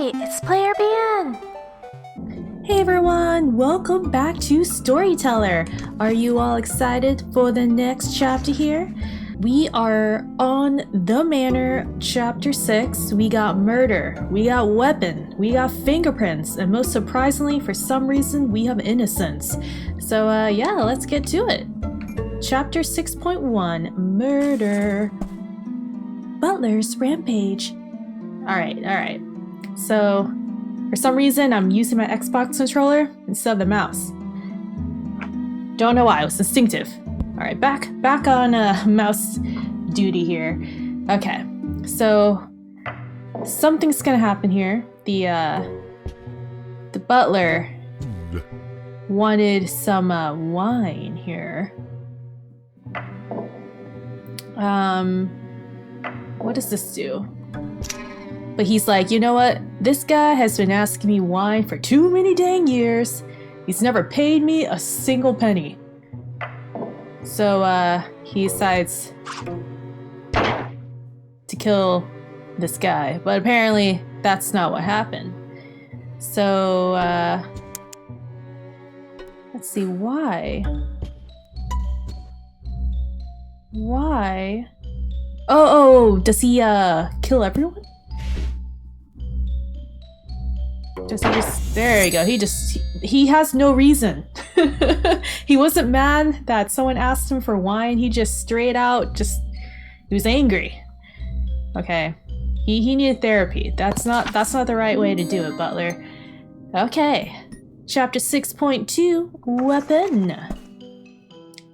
Hey, it's Player BN! Hey everyone, welcome back to Storyteller. Are you all excited for the next chapter here? We are on the Manor, chapter 6. We got murder, we got weapon, we got fingerprints, and most surprisingly, for some reason, we have innocence. So yeah, let's get to it. Chapter 6.1, Murder. Butler's Rampage. Alright. So, for some reason, I'm using my Xbox controller instead of the mouse. Don't know why, it was instinctive. Alright, back on mouse duty here. Okay, so something's gonna happen here. The butler wanted some wine here. What does this do? But he's like, you know what? This guy has been asking me wine for too many dang years. He's never paid me a single penny. So, he decides to kill this guy. But apparently, that's not what happened. So, let's see, why? Why? Oh, does he, kill everyone? Does he just, there you go, he has no reason. He wasn't mad that someone asked him for wine, he just straight out, he was angry. Okay, he needed therapy. That's not the right way to do it, Butler. Okay, chapter 6.2, Weapon.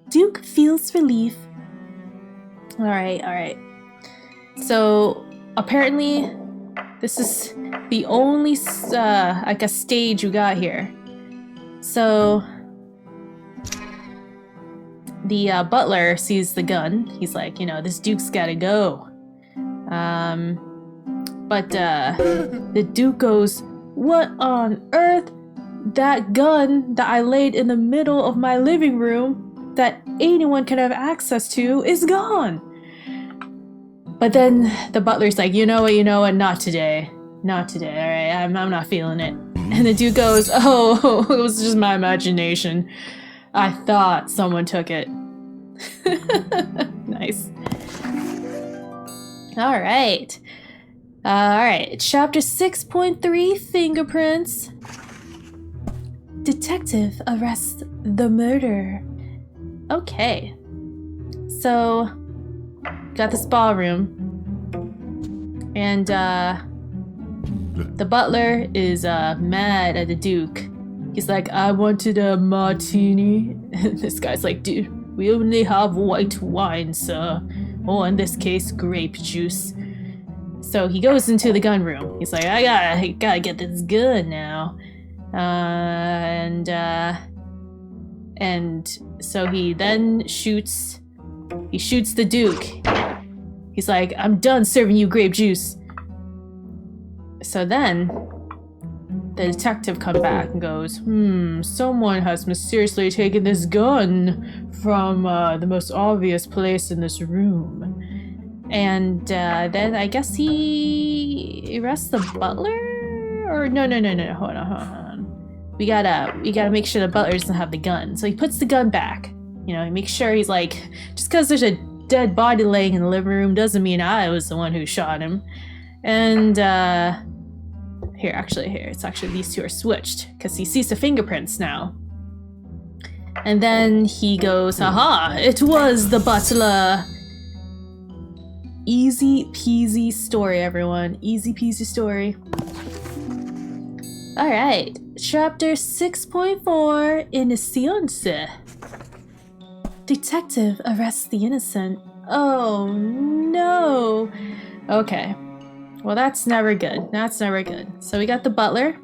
Duke feels relief. Alright. So, apparently, this is the only, I guess, stage we got here. So, the butler sees the gun. He's like, you know, this Duke's gotta go. But the Duke goes, what on earth? That gun that I laid in the middle of my living room that anyone can have access to is gone. But then the butler's like, you know what, not today, alright, I'm not feeling it. And the Duke goes, oh, it was just my imagination. I thought someone took it. Nice. Alright. Chapter 6.3, Fingerprints. Detective arrests the murderer. Okay. So, got this ballroom. And, the butler is, mad at the Duke. He's like, I wanted a martini. And this guy's like, dude, we only have white wine, sir. Or in this case, grape juice. So he goes into the gun room. He's like, I gotta get this gun now. And so he then shoots the Duke. He's like, I'm done serving you grape juice. So then, the detective comes back and goes, someone has mysteriously taken this gun from the most obvious place in this room. And then I guess he arrests the butler? Or no, hold on. We gotta make sure the butler doesn't have the gun. So he puts the gun back. You know, he makes sure he's like, just because there's a dead body laying in the living room doesn't mean I was the one who shot him. And here, it's actually these two are switched because he sees the fingerprints now. And then he goes, haha, it was the butler. Easy peasy story, everyone. Easy peasy story. Alright, chapter 6.4, Innocence. Detective arrests the innocent. Oh no. Okay. Well, that's never good. So we got the butler.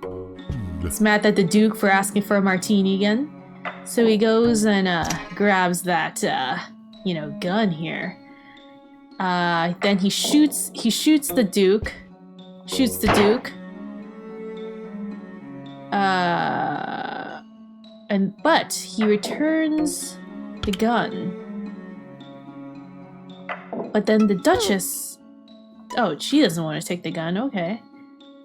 He's mad at the Duke for asking for a martini again. So he goes and grabs that, gun here. Then he shoots the Duke. But he returns the gun. But then the Duchess... Oh, she doesn't want to take the gun, okay.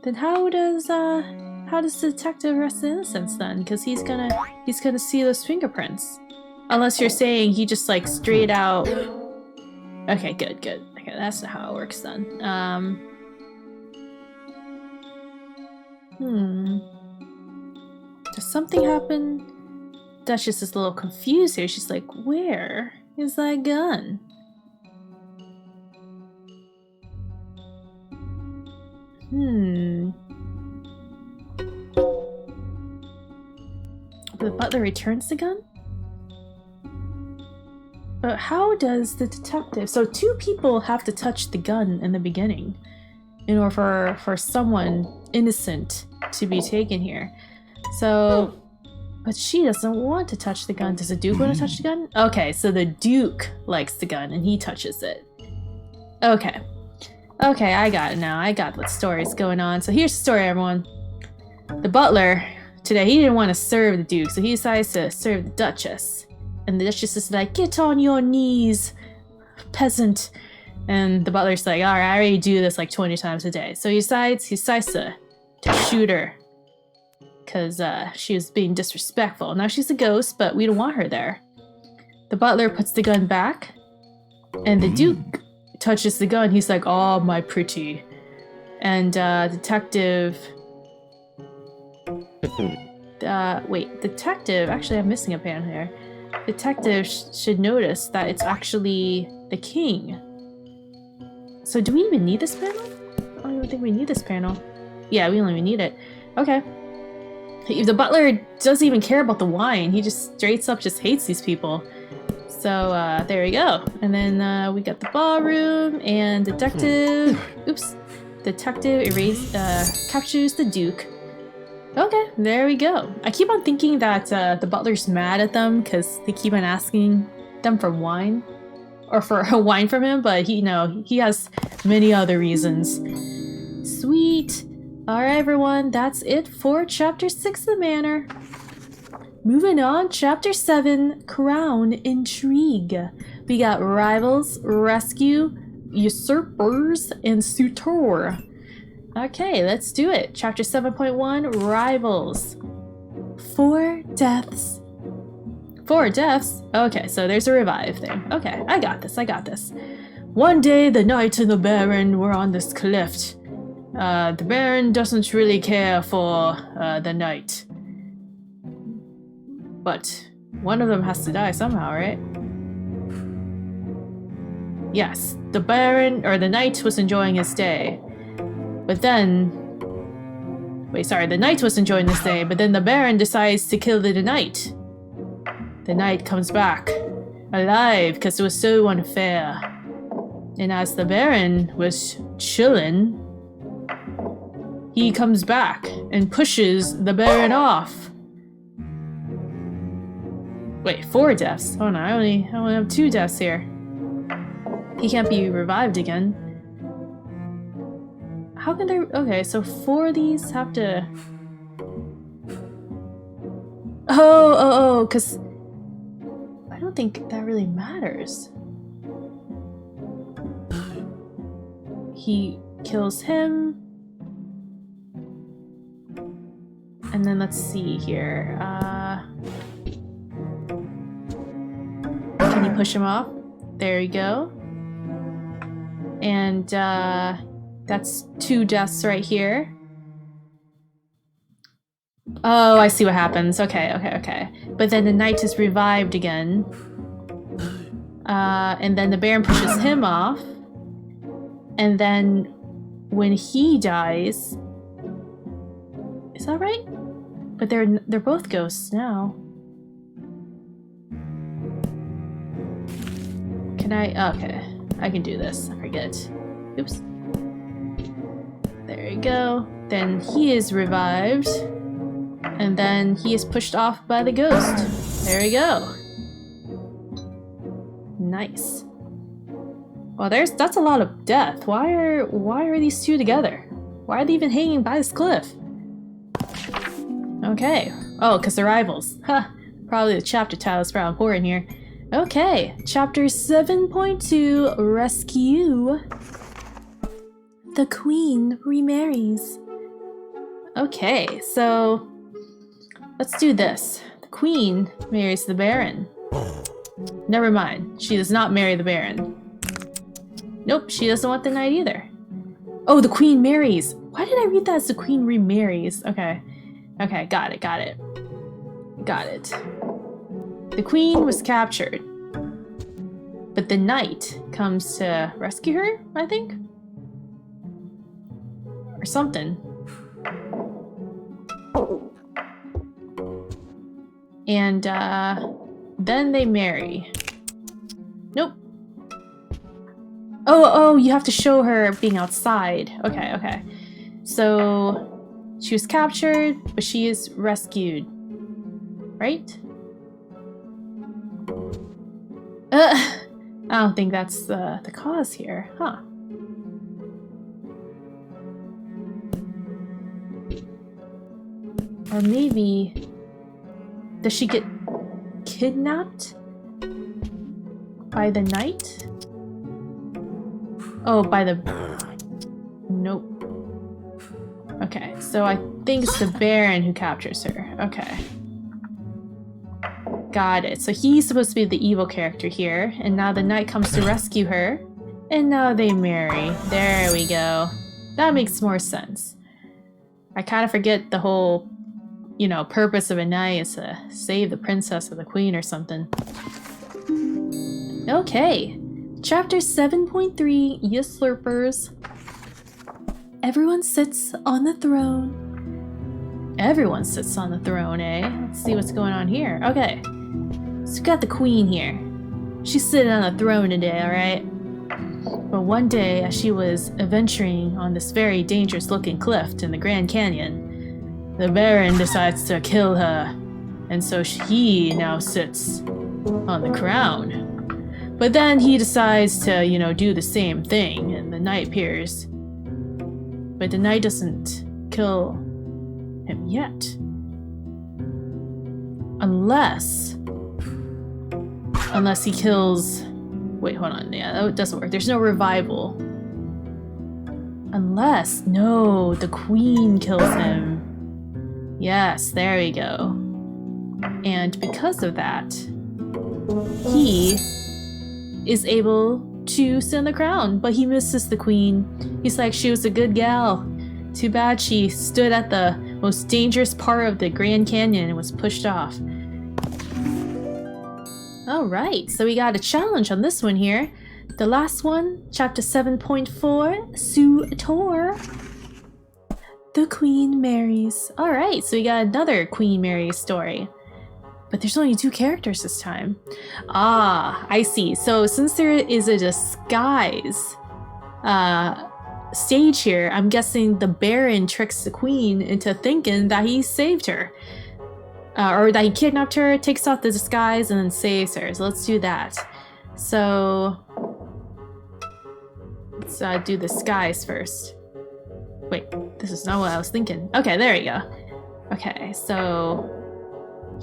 Then how does the detective arrest Innocence then? Because he's gonna see those fingerprints. Unless you're saying he just like straight out. Okay, good. Okay, that's not how it works then. Does something happen? Duchess is a little confused here. She's like, where is that gun? The butler returns the gun? But how does the detective... So 2 people have to touch the gun in the beginning in order for someone innocent to be taken here. So... But she doesn't want to touch the gun. Does the Duke want to touch the gun? Okay, so the Duke likes the gun and he touches it. Okay. Okay, I got it now. I got what story's going on. So here's the story, everyone. The butler, today, he didn't want to serve the Duke, so he decides to serve the Duchess. And the Duchess is like, get on your knees, peasant. And the butler's like, alright, I already do this like 20 times a day. So he decides to shoot her. Because she was being disrespectful. Now she's a ghost, but we don't want her there. The butler puts the gun back, and the Duke touches the gun. He's like, oh, my pretty. And detective... wait, detective... Actually, I'm missing a panel here. Detective should notice that it's actually the king. So do we even need this panel? I don't even think we need this panel. Yeah, we don't even need it. Okay. The butler doesn't even care about the wine. He just straight up just hates these people. So there we go. And then we got the ballroom and detective. Oops. Detective captures the Duke. Okay, there we go. I keep on thinking that the butler's mad at them because they keep on asking them for wine. Or for wine from him, but he has many other reasons. Sweet. Alright everyone, that's it for Chapter 6 of the Manor. Moving on, Chapter 7, Crown Intrigue. We got Rivals, Rescue, Usurpers, and Suitor. Okay, let's do it. Chapter 7.1, Rivals. 4 deaths. 4 deaths? Okay, so there's a revive thing. Okay, I got this. One day, the knight and the baron were on this cliff. The baron doesn't really care for the knight. But one of them has to die somehow, right? Yes, the baron, or the knight was enjoying his day. But then... Wait, sorry, the knight was enjoying his day, but then the baron decides to kill the knight. The knight comes back, alive, because it was so unfair. And as the baron was chillin', he comes back and pushes the baron off. Wait, 4 deaths? Oh no, I only have 2 deaths here. He can't be revived again. How can there... Okay, so 4 of these have to... Oh, because... I don't think that really matters. He kills him. And then let's see here. Can you push him off? There you go. And that's 2 deaths right here. Oh, I see what happens. Okay. But then the knight is revived again. And then the baron pushes him off. And then when he dies... Is that right? But they're both ghosts now. Can I... Okay. I can do this. I forget. Oops. There you go. Then he is revived. And then he is pushed off by the ghost. There we go. Nice. Well, that's a lot of death. Why are these 2 together? Why are they even hanging by this cliff? Okay. Oh, because they're rivals. Huh. Probably the chapter title is probably important here. Okay. Chapter 7.2, Rescue. The queen remarries. Okay, so let's do this. The queen marries the baron. Never mind. She does not marry the baron. Nope, she doesn't want the knight either. Oh, the queen marries. Why did I read that as the queen remarries? Okay. Okay, got it, got it. Got it. The queen was captured. But the knight comes to rescue her, I think? Or something. And then they marry. Nope. Oh, you have to show her being outside. Okay, okay. So she was captured, but she is rescued. Right? I don't think that's the cause here, huh? Or maybe... Does she get kidnapped by the knight? Oh, by the... Nope. Okay, so I think it's the Baron who captures her. Okay. Got it. So he's supposed to be the evil character here, and now the knight comes to rescue her, and now they marry. There we go. That makes more sense. I kind of forget the whole, you know, purpose of a knight is to save the princess or the queen or something. Okay. Chapter 7.3, Usurpers. Everyone sits on the throne. Everyone sits on the throne, eh? Let's see what's going on here. Okay. So we got the queen here. She's sitting on the throne today, alright? But one day, as she was adventuring on this very dangerous-looking cliff in the Grand Canyon, the Baron decides to kill her, and so he now sits on the crown. But then he decides to, you know, do the same thing, and the knight appears. But the knight doesn't kill him yet. Unless he kills... Wait, hold on. Yeah, that doesn't work. There's no revival. Unless... No, the queen kills him. Yes, there we go. And because of that, he is able to sit on the crown, but he misses the queen. He's like, she was a good gal. Too bad she stood at the most dangerous part of the Grand Canyon and was pushed off. Alright, so we got a challenge on this one here. The last one, chapter 7.4, Suitor. The Queen marries. Alright, so we got another Queen marries story. But there's only 2 characters this time. Ah, I see. So since there is a disguise stage here, I'm guessing the Baron tricks the Queen into thinking that he saved her. Or that he kidnapped her, takes off the disguise, and then saves her. So let's do that. So let's do the disguise first. Wait, this is not what I was thinking. Okay, there we go. Okay, so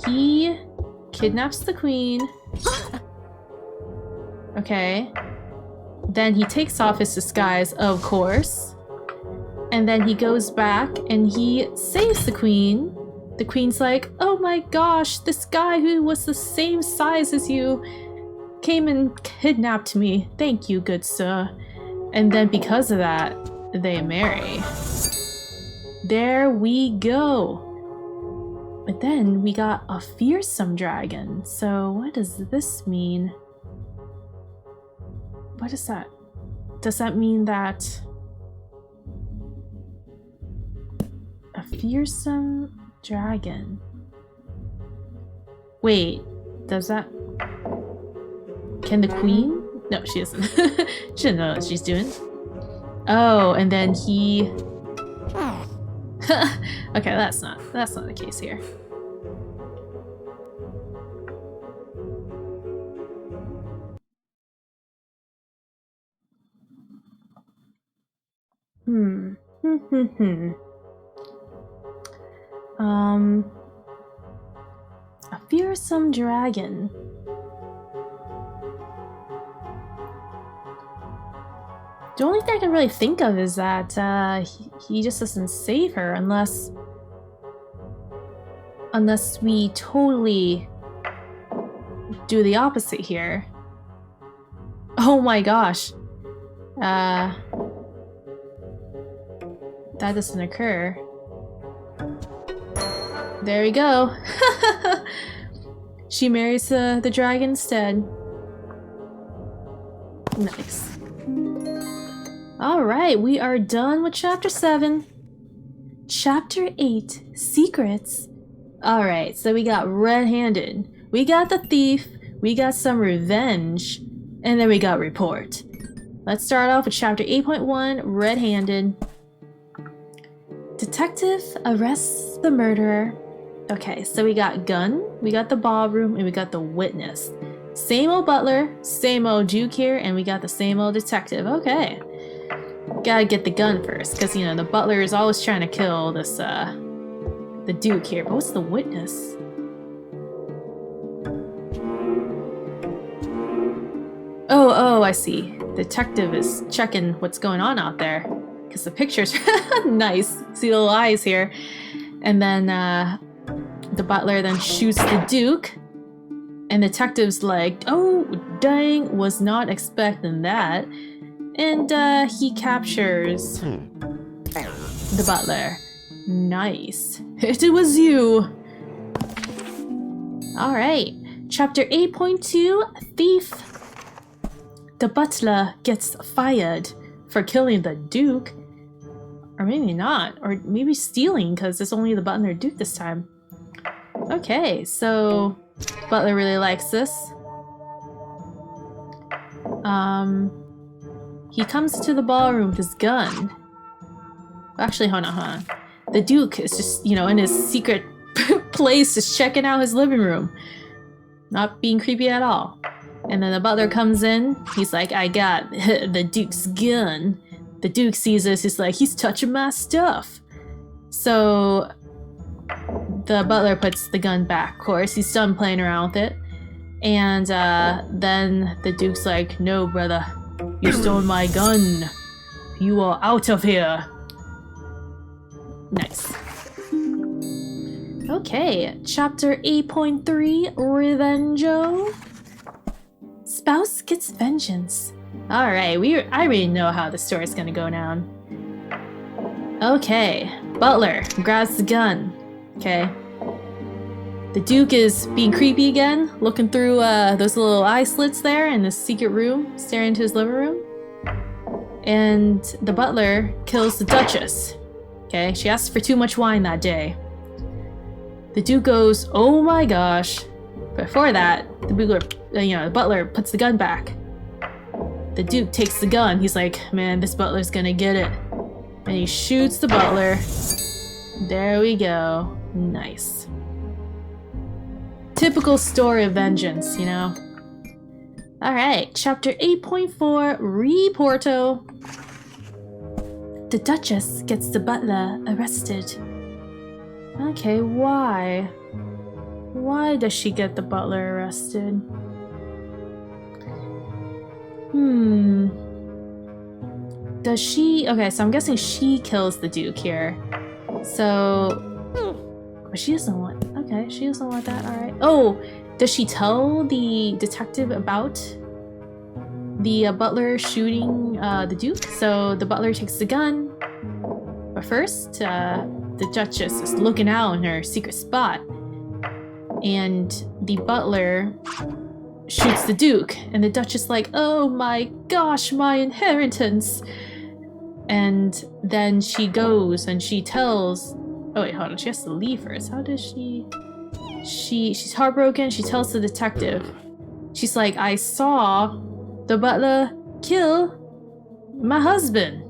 he kidnaps the queen. Okay. Then he takes off his disguise, of course. And then he goes back and he saves the queen. The queen's like, oh my gosh, this guy who was the same size as you came and kidnapped me. Thank you, good sir. And then because of that, they marry. There we go. But then we got a fearsome dragon. So what does this mean? What is that? Does that mean that a fearsome dragon? Wait, does that... Can the queen? No, she doesn't. She doesn't know what she's doing. Oh, and then he... Okay, that's not the case here. A fearsome dragon. The only thing I can really think of is that he just doesn't save her unless Unless we totally do the opposite here. Oh my gosh. That doesn't occur. There we go. She marries the dragon instead. Nice. Alright, we are done with chapter 7. Chapter 8, Secrets. Alright, so we got red-handed. We got the thief. We got some revenge. And then we got report. Let's start off with chapter 8.1, red-handed. Detective arrests the murderer. Okay, so we got gun, we got the ballroom, and we got the witness. Same old butler, same old Duke here, and we got the same old detective. Okay. Gotta get the gun first, because, you know, the butler is always trying to kill this, the Duke here. But what's the witness? Oh, I see. Detective is checking what's going on out there. Because the picture's nice. See the little eyes here. And then, the butler then shoots the Duke. And the detective's like, oh, dang, was not expecting that. And, he captures the butler. Nice. It was you. Alright. Chapter 8.2, Thief. The butler gets fired for killing the Duke. Or maybe not. Or maybe stealing, because it's only the butler and Duke this time. Okay, so butler really likes this. He comes to the ballroom with his gun. Actually, hold on. The Duke is just, you know, in his secret place, just checking out his living room. Not being creepy at all. And then the butler comes in. He's like, I got the Duke's gun. The Duke sees this. He's like, he's touching my stuff. So the butler puts the gun back. Of course, he's done playing around with it. And then the Duke's like, no, brother. You stole my gun. You are out of here. Nice. Okay, chapter 8.3, Revengo. Spouse gets vengeance. Alright, I already know how the story's gonna go down. Okay, butler grabs the gun. Okay. The Duke is being creepy again, looking through those little eye slits there in this secret room, staring into his living room. And the butler kills the Duchess. Okay, she asked for too much wine that day. The Duke goes, oh my gosh. Before that, the butler puts the gun back. The Duke takes the gun. He's like, man, this butler's gonna get it. And he shoots the butler. There we go. Nice. Typical story of vengeance, you know? Alright, chapter 8.4, Reporto. The Duchess gets the butler arrested. Okay, why? Why does she get the butler arrested? Does she... Okay, so I'm guessing she kills the Duke here. So... But she doesn't want... Okay, she doesn't want that, alright. Oh! Does she tell the detective about the butler shooting the Duke? So the butler takes the gun. But first, the Duchess is looking out in her secret spot. And the butler shoots the Duke. And the Duchess is like, oh my gosh, my inheritance! And then she goes and she tells... Oh wait, hold on, she has to leave first. How does she... She's heartbroken, she tells the detective. She's like, I saw the butler kill my husband.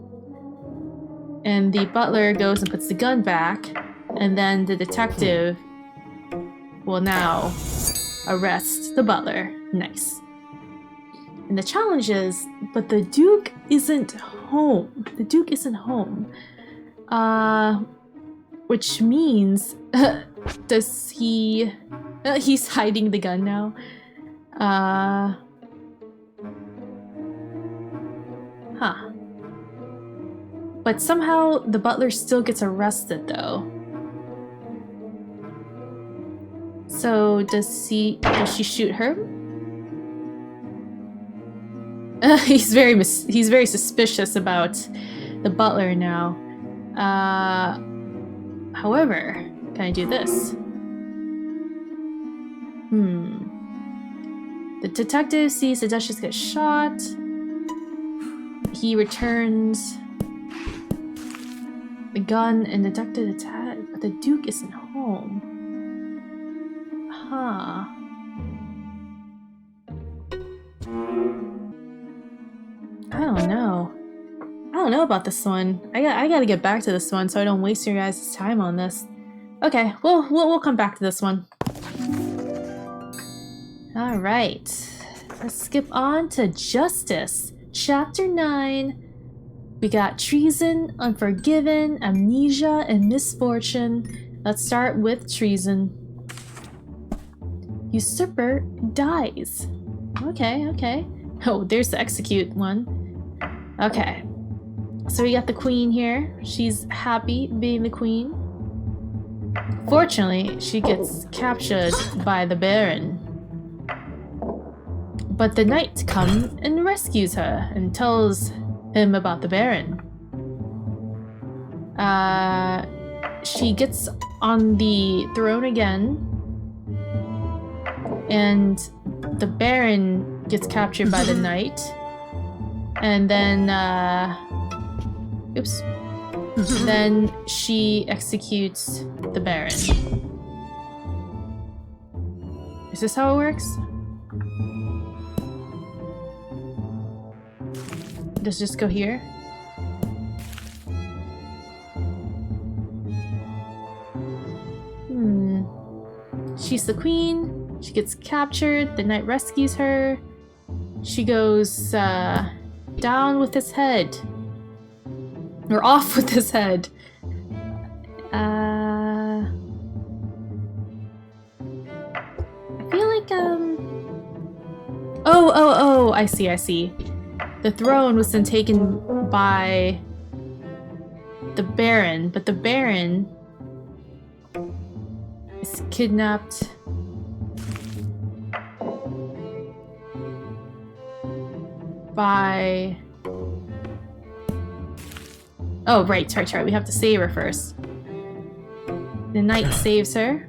And the butler goes and puts the gun back. And then the detective will now arrest the butler. Nice. And the challenge is, but the Duke isn't home. The Duke isn't home. Which means, does he... he's hiding the gun now. Huh. But somehow the butler still gets arrested though. So does she shoot her? He's very suspicious about the butler now. However, can I do this? The detective sees the Duchess get shot. He returns the gun and the detective attack, but the Duke isn't home. Huh. I don't know. I don't know about this one. I gotta get back to this one so I don't waste your guys' time on this. Okay, we'll come back to this one. All right, let's skip on to Justice, Chapter 9. We got Treason, Unforgiven, Amnesia, and Misfortune. Let's start with Treason. Usurper dies. Okay. Oh, there's the execute one. Okay. So we got the queen here. She's happy being the queen. Fortunately, she gets captured by the Baron. But the knight comes and rescues her and tells him about the Baron. She gets on the throne again. And the Baron gets captured by the knight. And then, oops. Then she executes the Baron. Is this how it works? Does it just go here? She's the queen. She gets captured. The knight rescues her. She goes down with his head. Or off with his head. I feel like Oh, I see. The throne was then taken by the Baron, but the Baron is kidnapped by... Oh, right. We have to save her first. The knight saves her.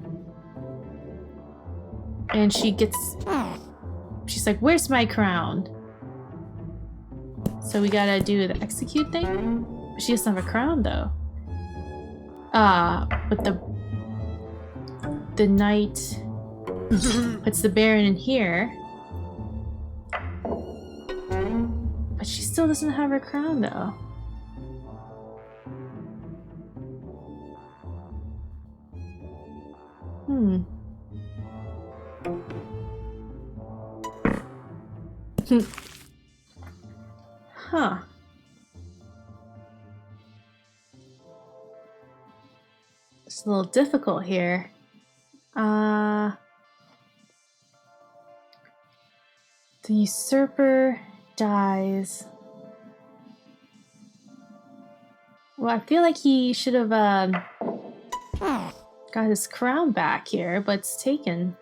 And she gets... She's like, where's my crown? So we gotta do the execute thing? She doesn't have a crown, though. But the knight puts the Baron in here. But she still doesn't have her crown, though. Huh. It's a little difficult here. The usurper dies. Well, I feel like he should have got his crown back here, but it's taken.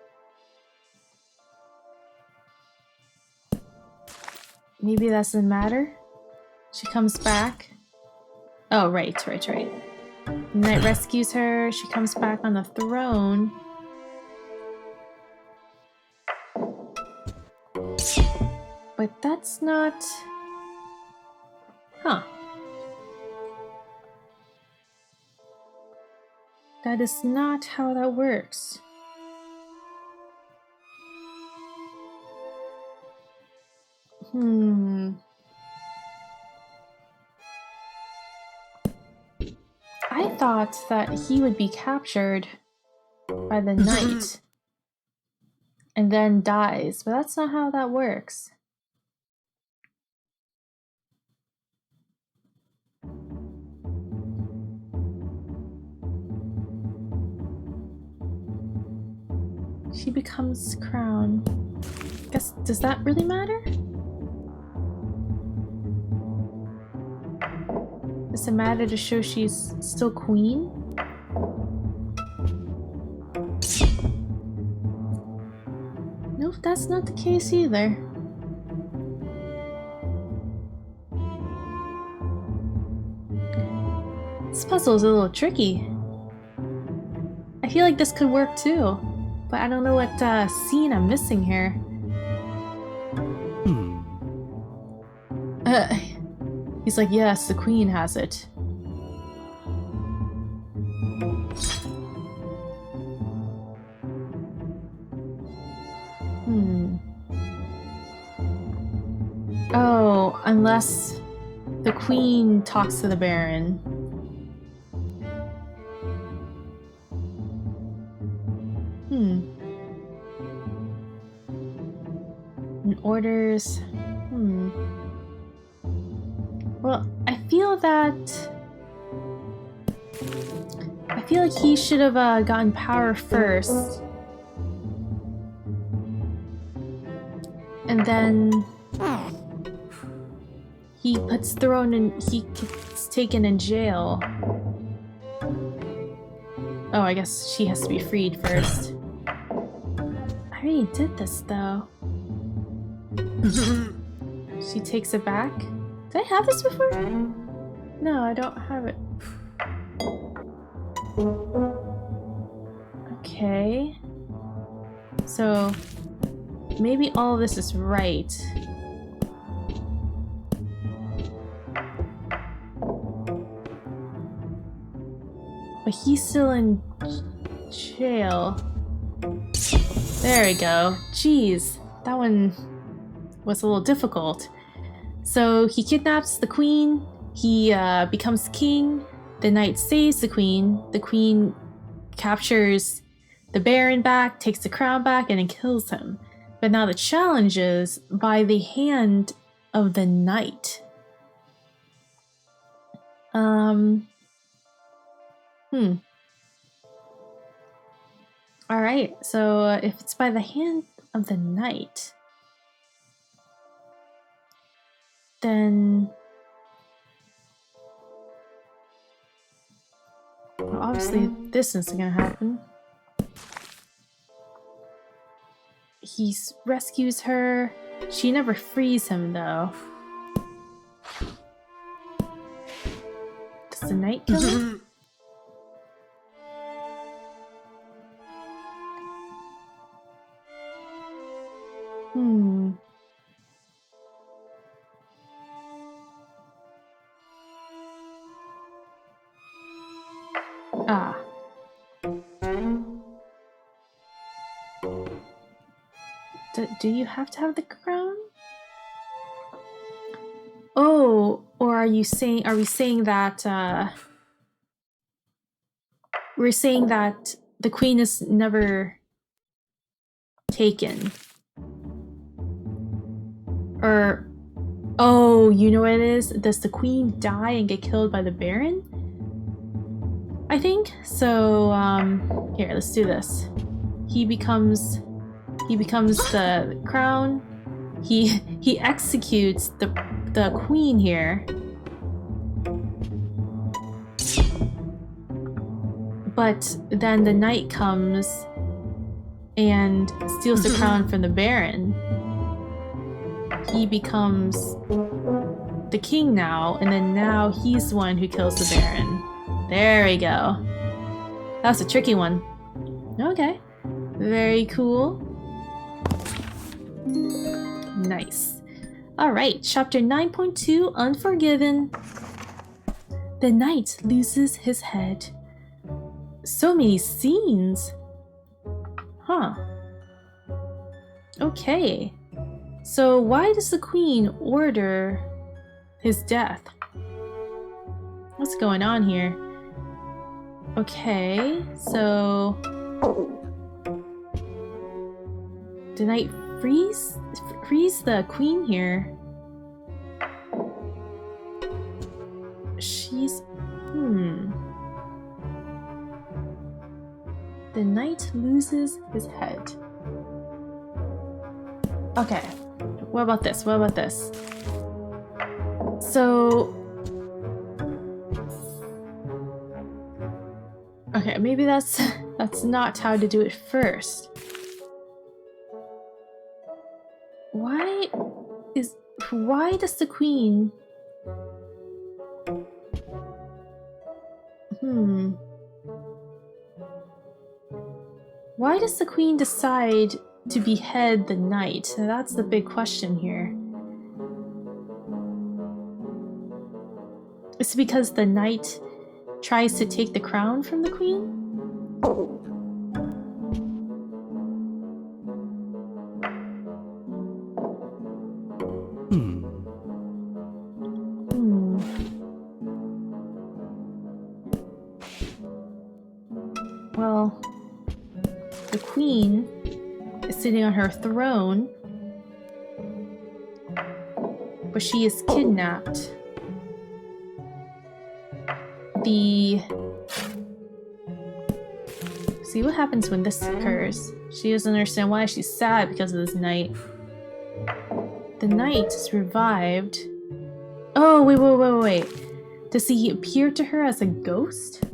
Maybe that doesn't matter. She comes back. Oh, right. The knight rescues her. She comes back on the throne. But that's not... Huh. That is not how that works. I thought that he would be captured by the knight and then dies, but that's not how that works. She becomes crown. Guess, does that really matter? Does it matter to show she's still queen? that's not the case either. This puzzle is a little tricky. I feel like this could work too, but I don't know what scene I'm missing here. He's like, yes, the queen has it. Oh, unless the queen talks to the Baron. And orders. Well, I feel like he should have gotten power first. And then he gets taken in jail. Oh, I guess she has to be freed first. I already did this though. She takes it back. Did I have this before? No, I don't have it. Okay. So maybe all of this is right. But he's still in jail. There we go. Jeez, that one was a little difficult. So he kidnaps the queen, he becomes king, the knight saves the queen captures the Baron back, takes the crown back, and then kills him. But now the challenge is by the hand of the knight. Alright, so if it's by the hand of the knight, then well, obviously this isn't gonna happen. He rescues her. She never frees him though. Does the knight kill him? Ah. Do you have to have the crown? Oh, or are we saying that we're saying that the queen is never taken? Or oh, you know what it is? Does the queen die and get killed by the Baron? I think so. Here, let's do this. He becomes the crown. He executes the queen here. But then the knight comes and steals the crown from the Baron. He becomes the king now, and then now he's the one who kills the Baron. There we go. That's a tricky one. Okay. Very cool. Nice. Alright, chapter 9.2, Unforgiven. The knight loses his head. So many scenes. Huh. Okay. So why does the queen order his death? What's going on here? Okay, so the knight frees the queen here. She's The knight loses his head. Okay, what about this? So okay, maybe that's not how to do it first. Why does the queen... Why does the queen decide to behead the knight? That's the big question here. Is it because the knight tries to take the crown from the queen? Well, the queen is sitting on her throne, but she is kidnapped. See what happens when this occurs. She doesn't understand why she's sad because of this knight. The knight is revived. Oh, wait. Does he appear to her as a ghost?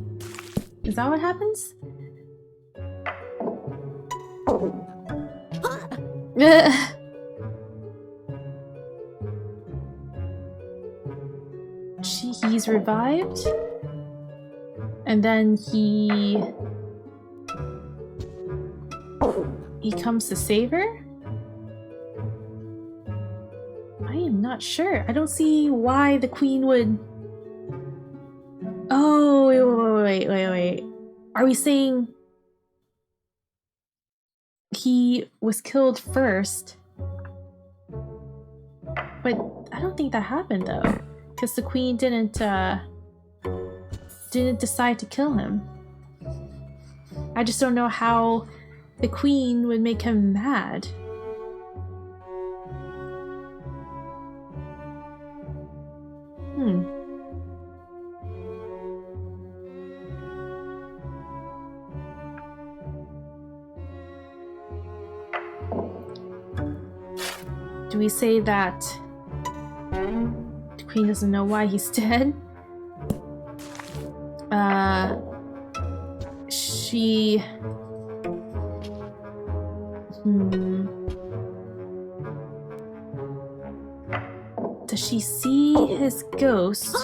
Is that what happens? He's revived, and then he comes to save her? I am not sure. I don't see why the queen would... Oh, wait. Are we saying he was killed first? But I don't think that happened though, because the queen didn't decide to kill him. I just don't know how the queen would make him mad. Do we say that the queen doesn't know why he's dead? She... Does she see his ghost?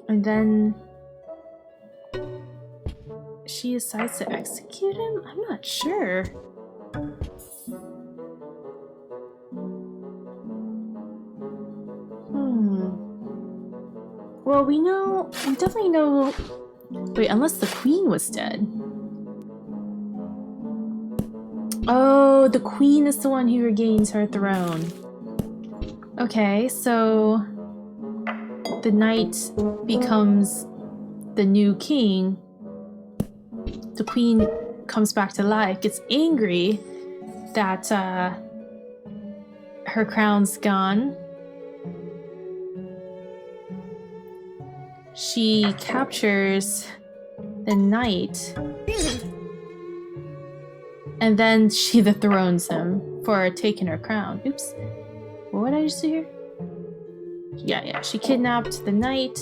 And then she decides to execute him? I'm not sure. Well, we definitely know... Wait, unless the queen was dead. Oh, the queen is the one who regains her throne. Okay, so the knight becomes the new king. The queen comes back to life, gets angry that her crown's gone. She captures the knight, and then she dethrones him for taking her crown. Oops. What did I just do here? Yeah, she kidnapped the knight,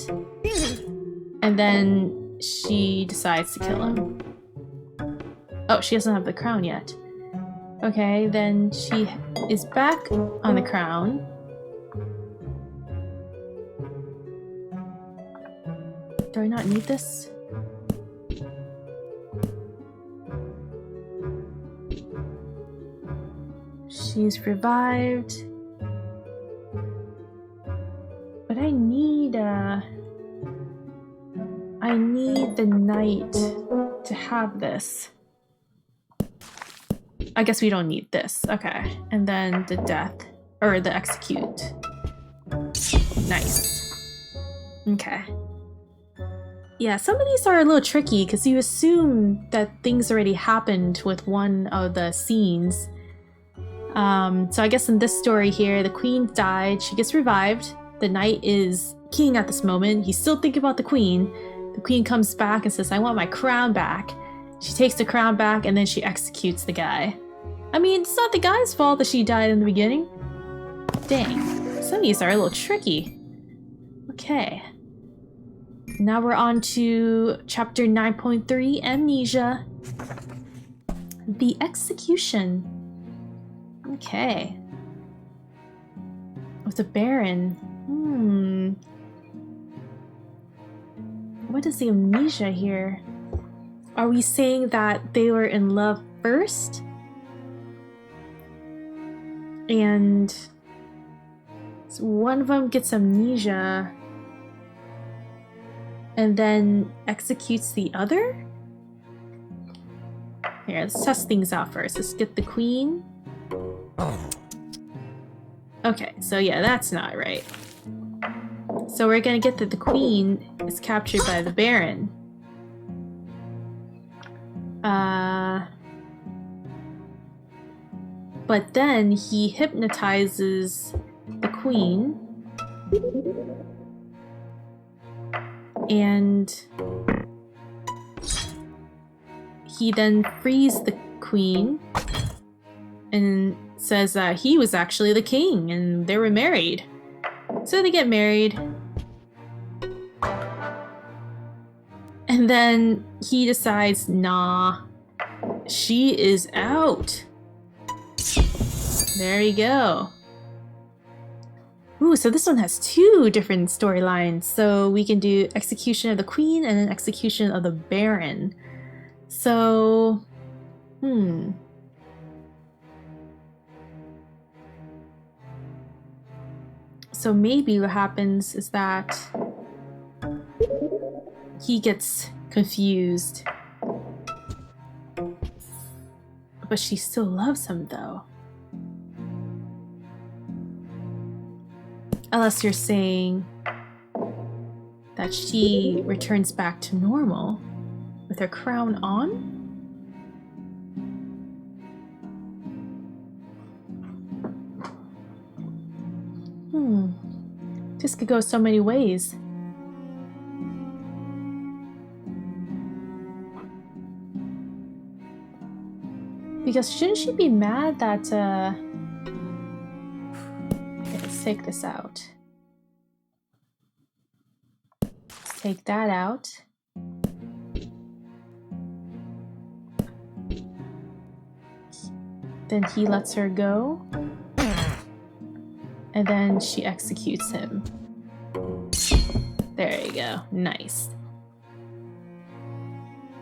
and then she decides to kill him. Oh, she doesn't have the crown yet. Okay, then she is back on the crown. Do I not need this? She's revived. But I need the knight to have this. I guess we don't need this. Okay. And then the death, or the execute. Nice. Okay. Yeah, some of these are a little tricky because you assume that things already happened with one of the scenes. So I guess in this story here, the queen died, she gets revived. The knight is king at this moment. He's still thinking about the queen. The queen comes back and says, I want my crown back. She takes the crown back and then she executes the guy. I mean, it's not the guy's fault that she died in the beginning. Dang, some of these are a little tricky. Okay. Now we're on to chapter 9.3, Amnesia. The execution. Okay. With the Baron. What is the amnesia here? Are we saying that they were in love first? And so one of them gets amnesia and then executes the other? Here, let's test things out first. Let's get the queen. Okay, so yeah, that's not right. So we're gonna get that the queen is captured by the Baron. But then he hypnotizes the queen. And he then frees the queen and says that he was actually the king and they were married. So they get married. And then he decides, nah, she is out. There you go. Ooh, so this one has two different storylines. So we can do execution of the queen and then execution of the Baron. So, So maybe what happens is that he gets confused. But she still loves him though. Unless you're saying that she returns back to normal with her crown on? This could go so many ways. Because shouldn't she be mad that, let's take this out. Let's take that out. Then he lets her go. And then she executes him. There you go. Nice.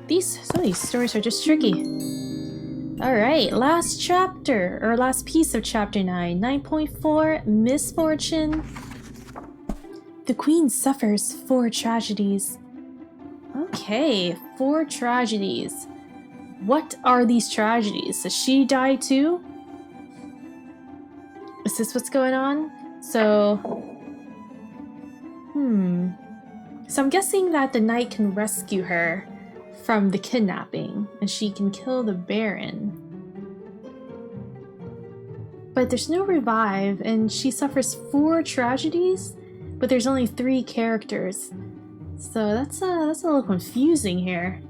Some of these stories are just tricky. Alright, last chapter, or last piece of chapter 9. 9.4, Misfortune. The queen suffers 4 tragedies. Okay, 4 tragedies. What are these tragedies? Does she die too? Is this what's going on? So I'm guessing that the knight can rescue her from the kidnapping and she can kill the Baron. But there's no revive and she suffers 4 tragedies, but there's only 3 characters. So that's a little confusing here.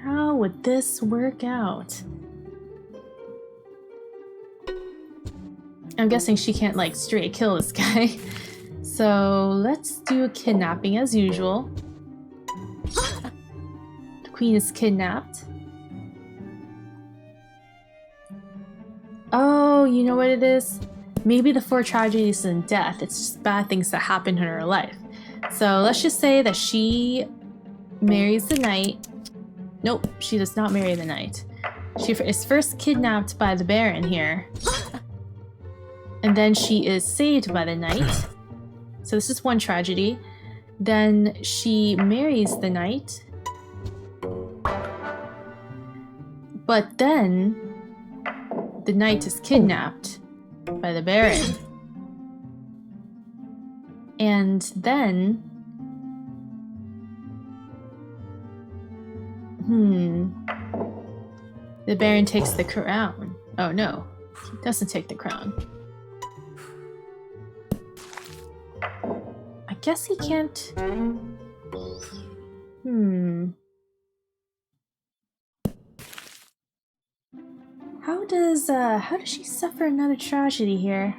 How would this work out? I'm guessing she can't like straight kill this guy. So let's do a kidnapping as usual. The queen is kidnapped. Oh, you know what it is? Maybe the 4 tragedies isn't death, it's just bad things that happen in her life. So let's just say that she marries the knight. Nope, she does not marry the knight. She is first kidnapped by the Baron here. And then she is saved by the knight. So this is 1 tragedy. Then she marries the knight. But then the knight is kidnapped by the Baron. And then the Baron takes the crown. Oh no, he doesn't take the crown. I guess he can't. How does she suffer another tragedy here?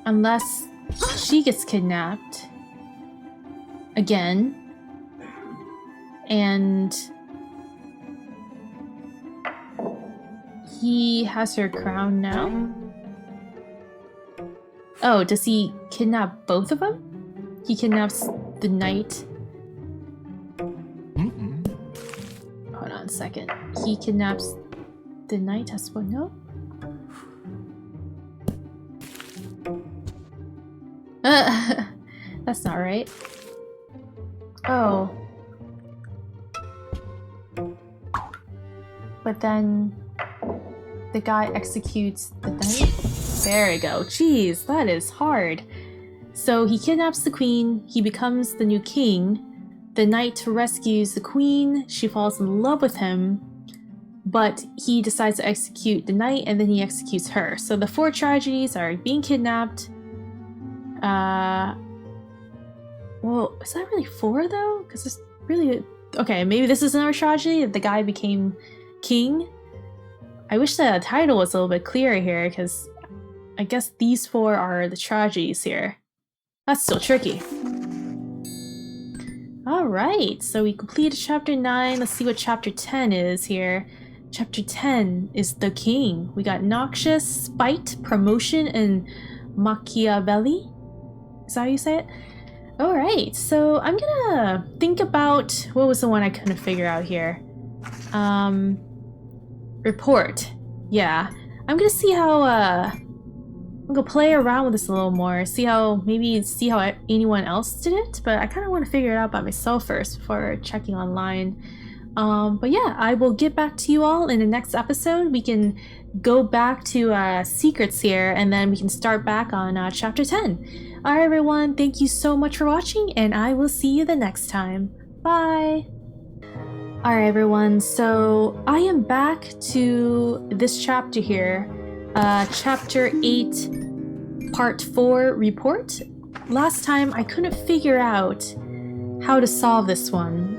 Unless she gets kidnapped again, and he has her crown now. Oh, does he kidnap both of them? He kidnaps the knight. Hold on a second. He kidnaps the knight as well? No? That's not right. Oh. But then the guy executes the knight? There we go. Jeez, that is hard. So he kidnaps the queen, he becomes the new king, the knight rescues the queen, she falls in love with him, but he decides to execute the knight and then he executes her. So the 4 tragedies are being kidnapped. Well, is that really 4 though? Because it's really... Okay, maybe this is another tragedy, that the guy became king. I wish the title was a little bit clearer here, because I guess these 4 are the tragedies here. That's still tricky. Alright, so we completed chapter 9. Let's see what chapter 10 is here. Chapter 10 is the king. We got Noxious, Spite, Promotion, and Machiavelli. Is that how you say it? Alright, so I'm gonna think about... What was the one I couldn't figure out here? Report. Yeah. I'm gonna see how, I'm gonna play around with this a little more, see how anyone else did it, but I kind of want to figure it out by myself first before checking online. But yeah, I will get back to you all in the next episode. We can go back to secrets here, and then we can start back on chapter 10. Alright everyone, thank you so much for watching, and I will see you the next time. Bye! Alright everyone, so I am back to this chapter here. Chapter 8, Part 4, Report. Last time I couldn't figure out how to solve this one.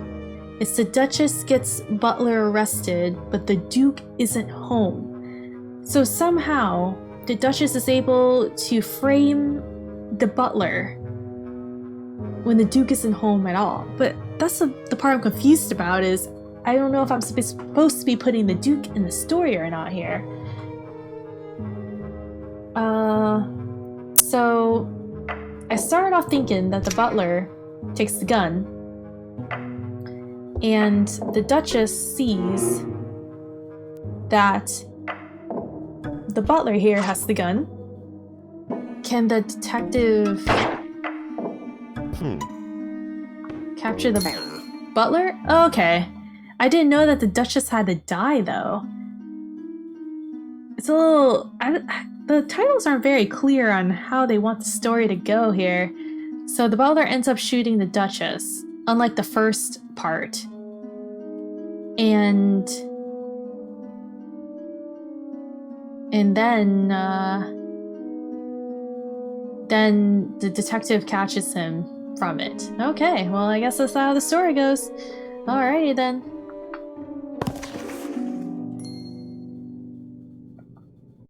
It's the Duchess gets Butler arrested, but the Duke isn't home. So somehow, the Duchess is able to frame the Butler when the Duke isn't home at all. But that's the part I'm confused about, is I don't know if I'm supposed to be putting the Duke in the story or not here. So I started off thinking that the Butler takes the gun, and the Duchess sees that the Butler here has the gun. Can the detective capture the Butler? Okay. I didn't know that the Duchess had to die, though. It's a little... the titles aren't very clear on how they want the story to go here. So the Butler ends up shooting the Duchess, unlike the first part. And then the detective catches him from it. Okay, well I guess that's how the story goes. Alrighty then.